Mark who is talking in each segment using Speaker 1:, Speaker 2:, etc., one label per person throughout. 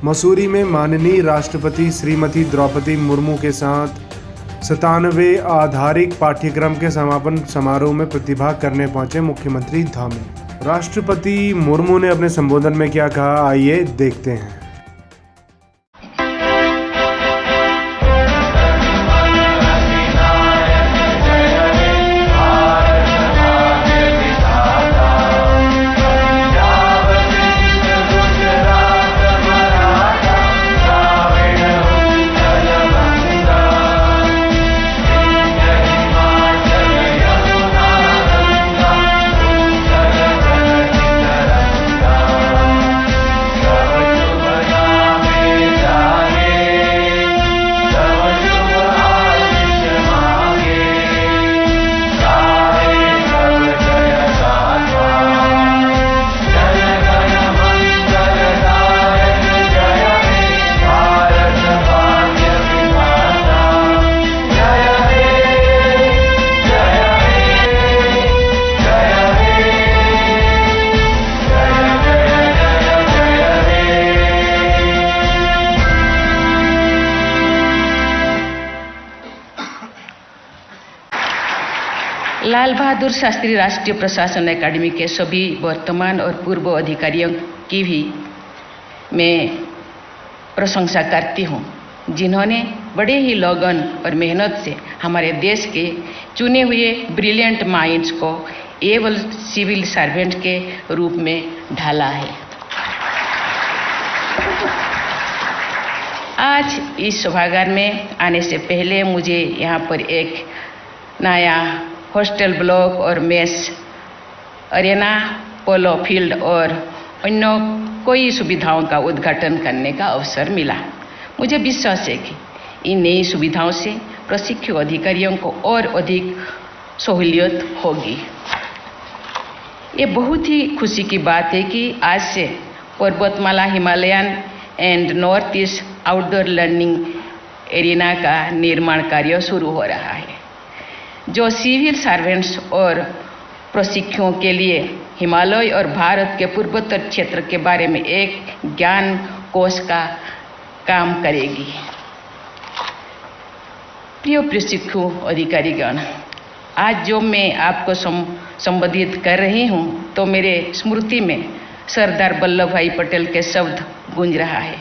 Speaker 1: मसूरी में माननीय राष्ट्रपति श्रीमती द्रौपदी मुर्मू के साथ 97वें आधारिक पाठ्यक्रम के समापन समारोह में प्रतिभाग करने पहुंचे मुख्यमंत्री धामी। राष्ट्रपति मुर्मू ने अपने संबोधन में क्या कहा, आइए देखते हैं।
Speaker 2: लाल बहादुर शास्त्री राष्ट्रीय प्रशासन अकादमी के सभी वर्तमान और पूर्व अधिकारियों की भी मैं प्रशंसा करती हूँ, जिन्होंने बड़े ही लगन और मेहनत से हमारे देश के चुने हुए ब्रिलियंट माइंड्स को एवल सिविल सर्वेंट के रूप में ढाला है। आज इस सभागार में आने से पहले मुझे यहाँ पर एक नया हॉस्टल ब्लॉक और मेस अरेना, पोलो फील्ड और अन्य कई सुविधाओं का उद्घाटन करने का अवसर मिला। मुझे विश्वास है कि इन नई सुविधाओं से प्रशिक्षु अधिकारियों को और अधिक सहूलियत होगी। ये बहुत ही खुशी की बात है कि आज से पर्वतमाला Himalayan and north east outdoor learning arena का निर्माण कार्य शुरू हो रहा है, जो सिविल सर्वेंट्स और प्रशिक्षुओं के लिए हिमालय और भारत के पूर्वोत्तर क्षेत्र के बारे में एक ज्ञान कोश का काम करेगी। प्रिय प्रशिक्षु अधिकारीगण, आज जो मैं आपको संबोधित कर रही हूँ तो मेरे स्मृति में सरदार वल्लभ भाई पटेल के शब्द गूंज रहा है।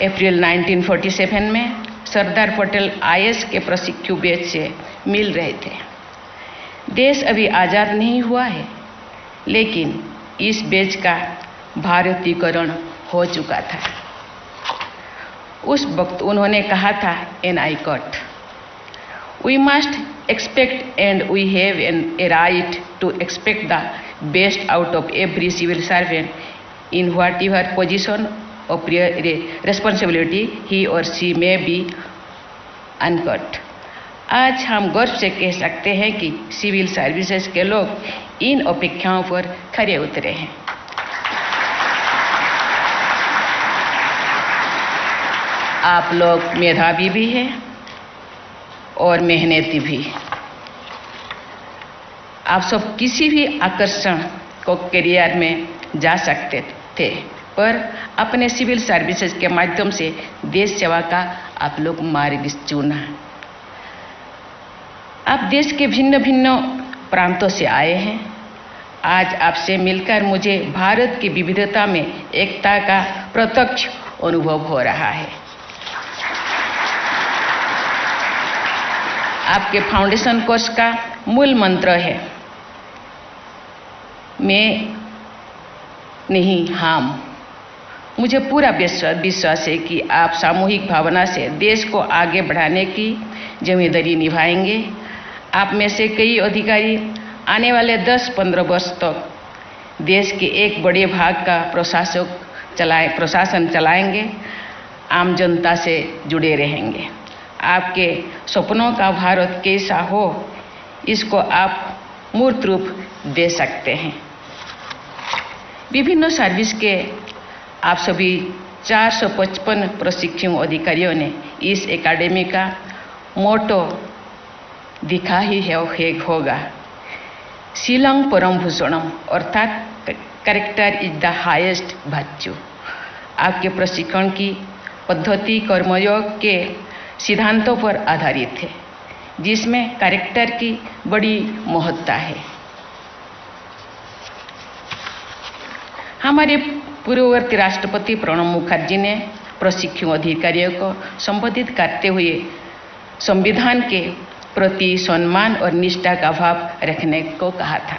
Speaker 2: अप्रैल 1947 में सरदार पटेल IAS के प्रशिक्षु बैच से मिल रहे थे। देश अभी आज़ाद नहीं हुआ है, लेकिन इस बैच का भारतीयकरण हो चुका था। उस वक्त उन्होंने कहा था, and I quote, we must expect and we have a right to expect the best out of every civil servant in whatever position of responsibility he और सी में बी, अनकट। आज हम गर्व से कह सकते हैं कि सिविल सर्विसेज के लोग इन अपेक्षाओं पर खरे उतरे हैं। आप लोग मेधावी भी हैं और मेहनती भी। आप सब किसी भी आकर्षण को करियर में जा सकते थे, पर अपने सिविल सर्विसेज के माध्यम से देश सेवा का आप लोग मार्ग चुना। आप देश के भिन्न भिन्न प्रांतों से आए हैं। आज आपसे मिलकर मुझे भारत की विविधता में एकता का प्रत्यक्ष अनुभव हो रहा है। आपके फाउंडेशन कोर्स का मूल मंत्र है, मैं नहीं हम। मुझे पूरा विश्वास है कि आप सामूहिक भावना से देश को आगे बढ़ाने की जिम्मेदारी निभाएंगे। आप में से कई अधिकारी आने वाले 10-15 वर्ष तक देश के एक बड़े भाग का प्रशासन चलाएंगे, आम जनता से जुड़े रहेंगे। आपके सपनों का भारत कैसा हो, इसको आप मूर्त रूप दे सकते हैं। विभिन्न सर्विस के आप सभी 455 प्रशिक्षु अधिकारियों ने इस एकेडमी का मोटो दिखा ही होगा, शिलंग परम भूषणम, अर्थात character is the highest virtue. आपके प्रशिक्षण की पद्धति कर्मयोग के सिद्धांतों पर आधारित है, जिसमें कैरेक्टर की बड़ी महत्ता है। हमारे पूर्ववर्ती राष्ट्रपति प्रणब मुखर्जी ने प्रशिक्षु अधिकारियों को संबोधित करते हुए संविधान के प्रति सम्मान और निष्ठा का भाव रखने को कहा था।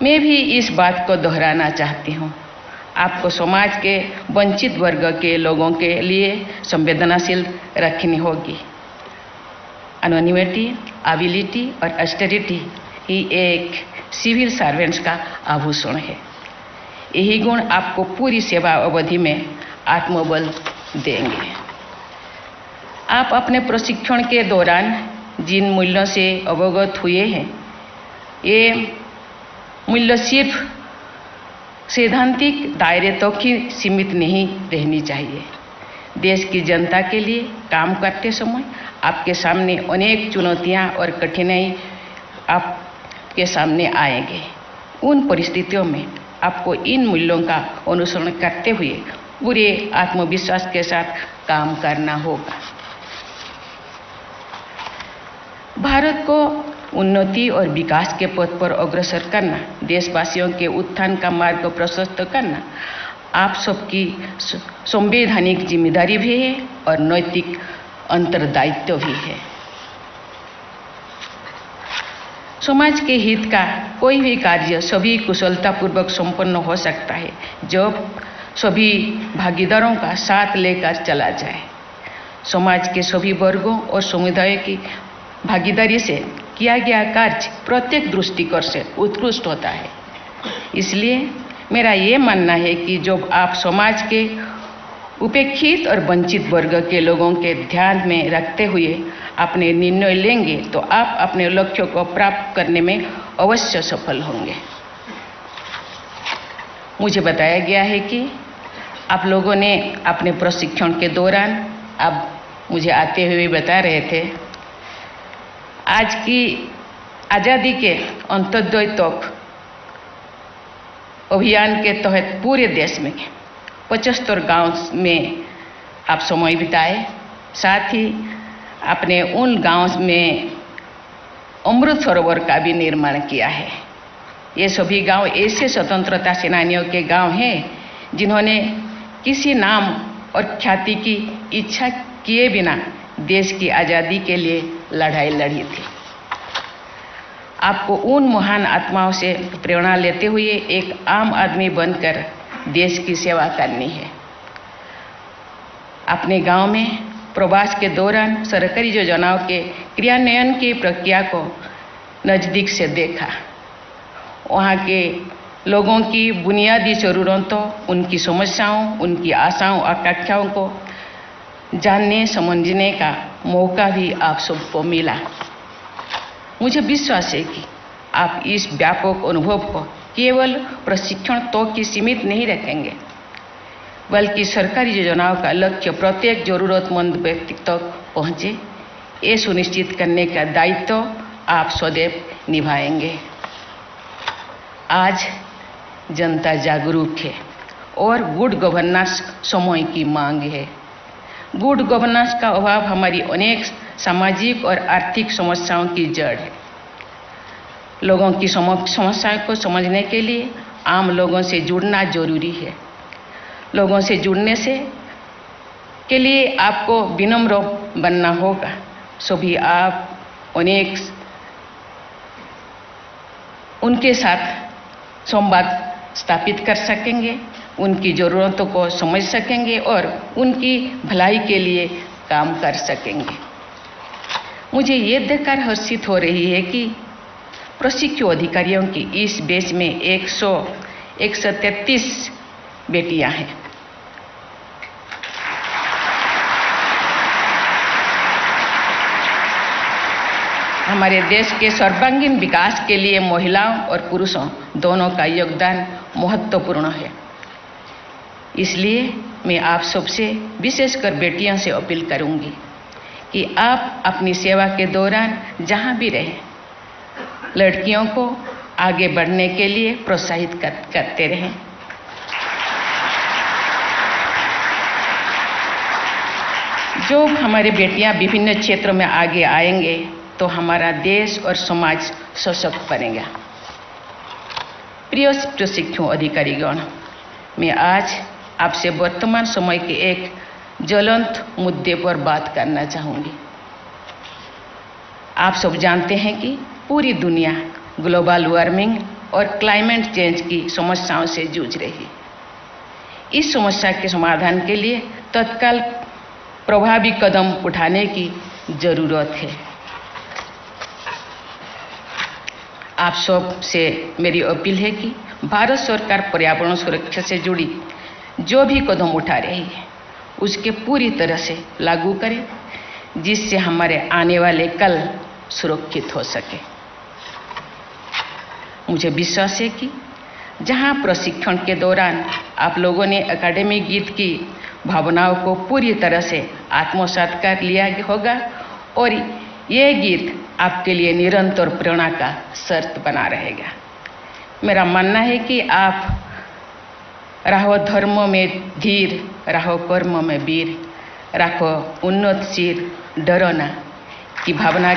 Speaker 2: मैं भी इस बात को दोहराना चाहती हूँ। आपको समाज के वंचित वर्ग के लोगों के लिए संवेदनशील रखनी होगी। एनोनिमिटी, एबिलिटी और ऑस्टेरिटी ही एक सिविल सर्वेंट्स का आभूषण है। यही गुण आपको पूरी सेवा अवधि में आत्मबल देंगे। आप अपने प्रशिक्षण के दौरान जिन मूल्यों से अवगत हुए हैं, ये मूल्य सिर्फ सैद्धांतिक दायरे तक ही सीमित नहीं रहनी चाहिए। देश की जनता के लिए काम करते समय आपके सामने अनेक चुनौतियां और कठिनाई आपके सामने आएंगे। उन परिस्थितियों में आपको इन मूल्यों का अनुसरण करते हुए पूरे आत्मविश्वास के साथ काम करना होगा। भारत को उन्नति और विकास के पथ पर अग्रसर करना, देशवासियों के उत्थान का मार्ग प्रशस्त करना आप सबकी संवैधानिक जिम्मेदारी भी है और नैतिक अंतर्दायित्व भी है। समाज के हित का कोई भी कार्य सभी कुशलतापूर्वक संपन्न हो सकता है जब सभी भागीदारों का साथ लेकर चला जाए। समाज के सभी वर्गों और समुदायों की भागीदारी से किया गया कार्य प्रत्येक दृष्टिकोण से उत्कृष्ट होता है। इसलिए मेरा ये मानना है कि जब आप समाज के उपेक्षित और वंचित वर्ग के लोगों के ध्यान में रखते हुए अपने निर्णय लेंगे तो आप अपने लक्ष्यों को प्राप्त करने में अवश्य सफल होंगे। मुझे बताया गया है कि आप लोगों ने अपने प्रशिक्षण के दौरान, आप मुझे आते हुए बता रहे थे, आज की आज़ादी के अंत्योदय तक अभियान के तहत पूरे देश में 75 गांव में आप समय बिताए। साथ ही आपने उन गांव में अमृत सरोवर का भी निर्माण किया है। ये सभी गांव ऐसे स्वतंत्रता सेनानियों के गांव हैं जिन्होंने किसी नाम और ख्याति की इच्छा किए बिना देश की आज़ादी के लिए लड़ाई लड़ी थी। आपको उन महान आत्माओं से प्रेरणा लेते हुए एक आम आदमी बनकर देश की सेवा करनी है। अपने गांव में प्रवास के दौरान सरकारी योजनाओं के क्रियान्वयन की प्रक्रिया को नज़दीक से देखा। वहाँ के लोगों की बुनियादी ज़रूरतों, उनकी समस्याओं, उनकी आशाओं, आकांक्षाओं को जानने समझने का मौका भी आप सबको मिला। मुझे विश्वास है कि आप इस व्यापक अनुभव को केवल प्रशिक्षण तक ही सीमित नहीं रखेंगे, बल्कि सरकारी योजनाओं का लक्ष्य प्रत्येक जरूरतमंद व्यक्ति तक पहुँचे, ये सुनिश्चित करने का दायित्व आप सदैव निभाएंगे। आज जनता जागरूक है और गुड गवर्नेंस समय की मांग है। गुड गवर्नेंस का अभाव हमारी अनेक सामाजिक और आर्थिक समस्याओं की जड़ है। लोगों की समस्याओं को समझने के लिए आम लोगों से जुड़ना जरूरी है। लोगों से जुड़ने से के लिए आपको विनम्र बनना होगा। सभी आप अनेक उनके साथ संवाद स्थापित कर सकेंगे, उनकी ज़रूरतों को समझ सकेंगे और उनकी भलाई के लिए काम कर सकेंगे। मुझे ये देखकर हर्षित हो रही है कि प्रशिक्षु अधिकारियों की इस बैच में 133 बेटियां हैं। हमारे देश के सर्वांगीण विकास के लिए महिलाओं और पुरुषों दोनों का योगदान महत्वपूर्ण है। इसलिए मैं आप सबसे, विशेषकर बेटियों से अपील करूंगी कि आप अपनी सेवा के दौरान जहां भी रहें, लड़कियों को आगे बढ़ने के लिए प्रोत्साहित करते रहें। जो हमारी बेटियां विभिन्न क्षेत्रों में आगे आएंगे तो हमारा देश और समाज सशक्त बनेगा। प्रिय प्रशिक्षु अधिकारीगण, मैं आज आपसे वर्तमान समय के एक ज्वलंत मुद्दे पर बात करना चाहूँगी। आप सब जानते हैं कि पूरी दुनिया ग्लोबल वार्मिंग और क्लाइमेट चेंज की समस्याओं से जूझ रही है। इस समस्या के समाधान के लिए तत्काल प्रभावी कदम उठाने की जरूरत है। आप सब से मेरी अपील है कि भारत सरकार पर्यावरण सुरक्षा से जुड़ी जो भी कदम उठा रही है उसके पूरी तरह से लागू करें, जिससे हमारे आने वाले कल सुरक्षित हो सके। मुझे विश्वास है कि जहां प्रशिक्षण के दौरान आप लोगों ने एकेडमिक गीत की भावनाओं को पूरी तरह से आत्मसात कर लिया होगा और ये गीत आपके लिए निरंतर प्रेरणा का शर्त बना रहेगा। मेरा मानना है कि आप रहो धर्म में धीर, रहो कर्म में वीर, रखो उन्नत सिर, डरो ना की भावना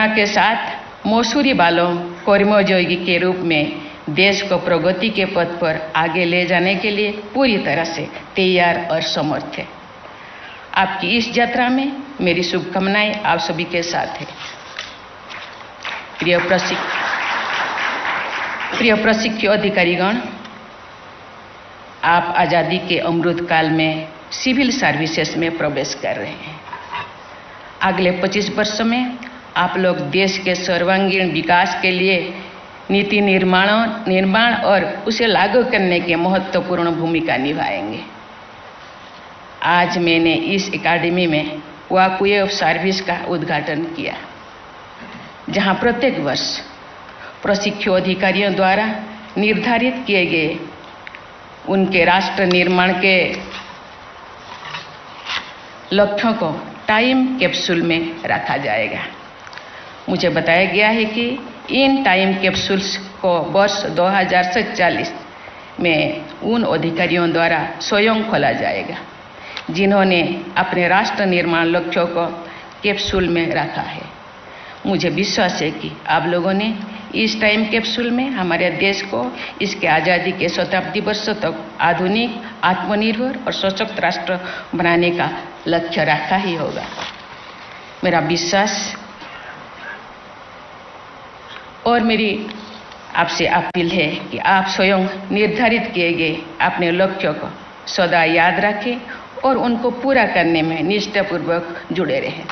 Speaker 2: के साथ मौसूरी बालों कर्मयोगी के रूप में देश को प्रगति के पथ पर आगे ले जाने के लिए पूरी तरह से तैयार और समर्थ है। आपकी इस यात्रा में मेरी शुभकामनाएं आप सभी के साथ है। प्रिय प्रशिक्षु अधिकारीगण, आप आज़ादी के अमृत काल में सिविल सर्विसेज में प्रवेश कर रहे हैं। अगले 25 वर्षों में आप लोग देश के सर्वांगीण विकास के लिए नीति निर्माण और उसे लागू करने के महत्वपूर्ण भूमिका निभाएंगे। आज मैंने इस एकेडमी में वॉकवे ऑफ सर्विस का उद्घाटन किया, जहां प्रत्येक वर्ष प्रशिक्षु अधिकारियों द्वारा निर्धारित किए गए उनके राष्ट्र निर्माण के लक्ष्यों को टाइम कैप्सूल में रखा जाएगा। मुझे बताया गया है कि इन टाइम कैप्सूल्स को वर्ष 2040 में उन अधिकारियों द्वारा स्वयं खोला जाएगा जिन्होंने अपने राष्ट्र निर्माण लक्ष्यों को कैप्सूल में रखा है। मुझे विश्वास है कि आप लोगों ने इस टाइम कैप्सूल में हमारे देश को इसके आज़ादी के शताब्दी वर्षों तक आधुनिक, आत्मनिर्भर और सशक्त राष्ट्र बनाने का लक्ष्य रखा ही होगा। मेरा विश्वास और मेरी आपसे अपील है कि आप स्वयं निर्धारित किए गए अपने लक्ष्यों को सदा याद रखें और उनको पूरा करने में निष्ठापूर्वक जुड़े रहें।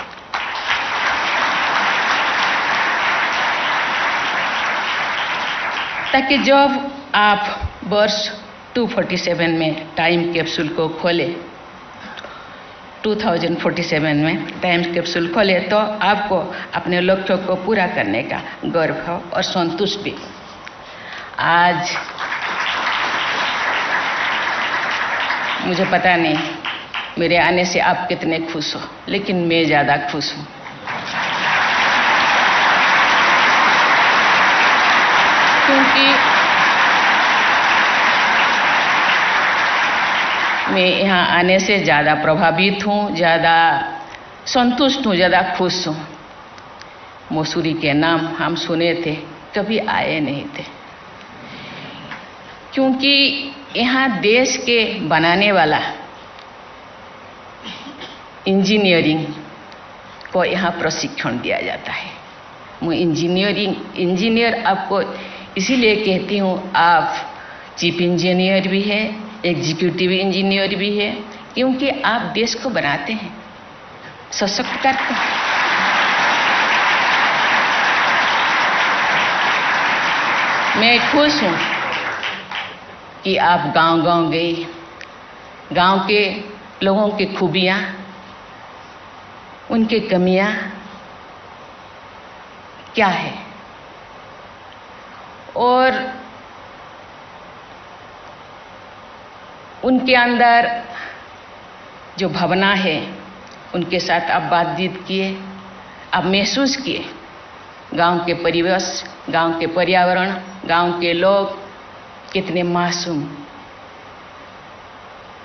Speaker 2: ताकि जब आप वर्ष 247 में टाइम कैप्सूल को खोलें, 2047 में टाइम कैप्सूल खोले तो आपको अपने लक्ष्यों को पूरा करने का गर्व हो और संतुष्ट भी। आज मुझे पता नहीं मेरे आने से आप कितने खुश हो, लेकिन मैं ज़्यादा खुश हूँ। क्योंकि मैं यहाँ आने से ज़्यादा प्रभावित हूँ, ज़्यादा संतुष्ट हूँ, ज़्यादा खुश हूँ। मसूरी के नाम हम सुने थे, कभी आए नहीं थे, क्योंकि यहाँ देश के बनाने वाला इंजीनियरिंग को यहाँ प्रशिक्षण दिया जाता है। मैं इंजीनियर आपको इसीलिए कहती हूँ, आप चीफ इंजीनियर भी है, एग्जीक्यूटिव इंजीनियर भी है, क्योंकि आप देश को बनाते हैं, सशक्त करते हैं। मैं खुश हूँ कि आप गांव-गांव गए, गांव के लोगों की खूबियाँ, उनकी कमियाँ क्या है, और उनके अंदर जो भावना है उनके साथ आप बातचीत किए, आप महसूस किए गांव के परिवेश, गांव के पर्यावरण, गांव के लोग कितने मासूम,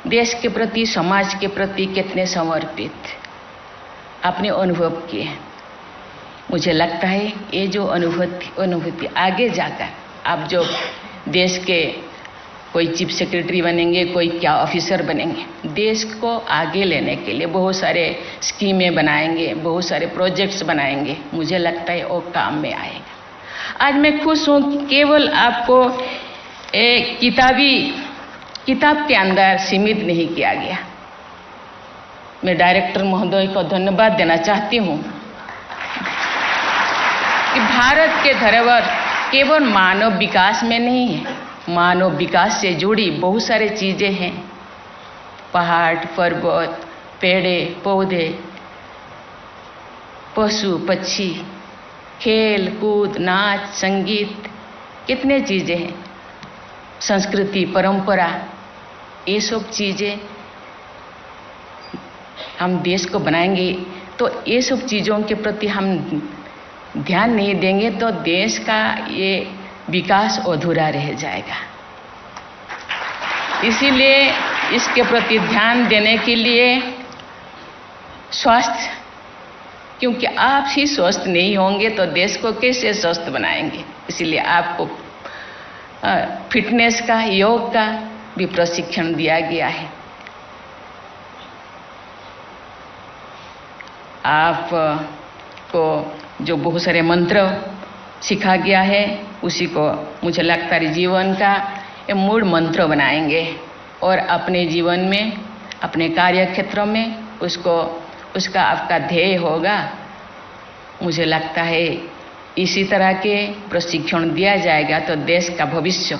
Speaker 2: देश के प्रति, समाज के प्रति कितने समर्पित अपने अनुभव किए। मुझे लगता है ये जो अनुभूति आगे जाकर आप जो देश के कोई चीफ सेक्रेटरी बनेंगे, कोई क्या ऑफिसर बनेंगे, देश को आगे लेने के लिए बहुत सारे स्कीमें बनाएंगे, बहुत सारे प्रोजेक्ट्स बनाएंगे। मुझे लगता है वो काम में आएगा। आज मैं खुश हूँ कि केवल आपको एक किताब के अंदर सीमित नहीं किया गया। मैं डायरेक्टर महोदय को धन्यवाद देना चाहती हूँ कि भारत के धरोहर केवल मानव विकास में नहीं है, मानव विकास से जुड़ी बहुत सारी चीजें हैं। पहाड़, पर्वत, पेड़े, पौधे, पशु पक्षी, खेल कूद, नाच, संगीत, कितने चीजें हैं। संस्कृति, परंपरा, ये सब चीजें हम देश को बनाएंगे तो ये सब चीज़ों के प्रति हम ध्यान नहीं देंगे तो देश का ये विकास अधूरा रह जाएगा। इसीलिए इसके प्रति ध्यान देने के लिए स्वास्थ्य, क्योंकि आप ही स्वस्थ नहीं होंगे तो देश को कैसे स्वस्थ बनाएंगे। इसीलिए आपको फिटनेस का, योग का भी प्रशिक्षण दिया गया है। आपको जो बहुत सारे मंत्र सिखा गया है उसी को मुझे लगता है जीवन का ये मूल मंत्र बनाएंगे और अपने जीवन में, अपने कार्य क्षेत्रों में उसका आपका ध्येय होगा। मुझे लगता है इसी तरह के प्रशिक्षण दिया जाएगा तो देश का भविष्य,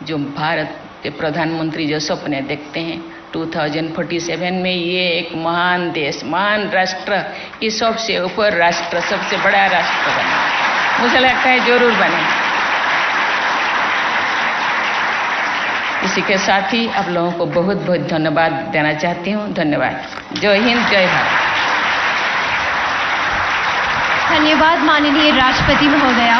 Speaker 2: जो भारत के प्रधानमंत्री जो सपने देखते हैं 2047 में ये एक महान देश, महान राष्ट्र की सबसे ऊपर राष्ट्र, सबसे बड़ा राष्ट्र बने, मुझे लगता है जरूर बने। इसी के साथ ही आप लोगों को बहुत बहुत धन्यवाद देना चाहती हूँ। धन्यवाद। जय हिंद, जय भारत।
Speaker 3: धन्यवाद माननीय राष्ट्रपति महोदया।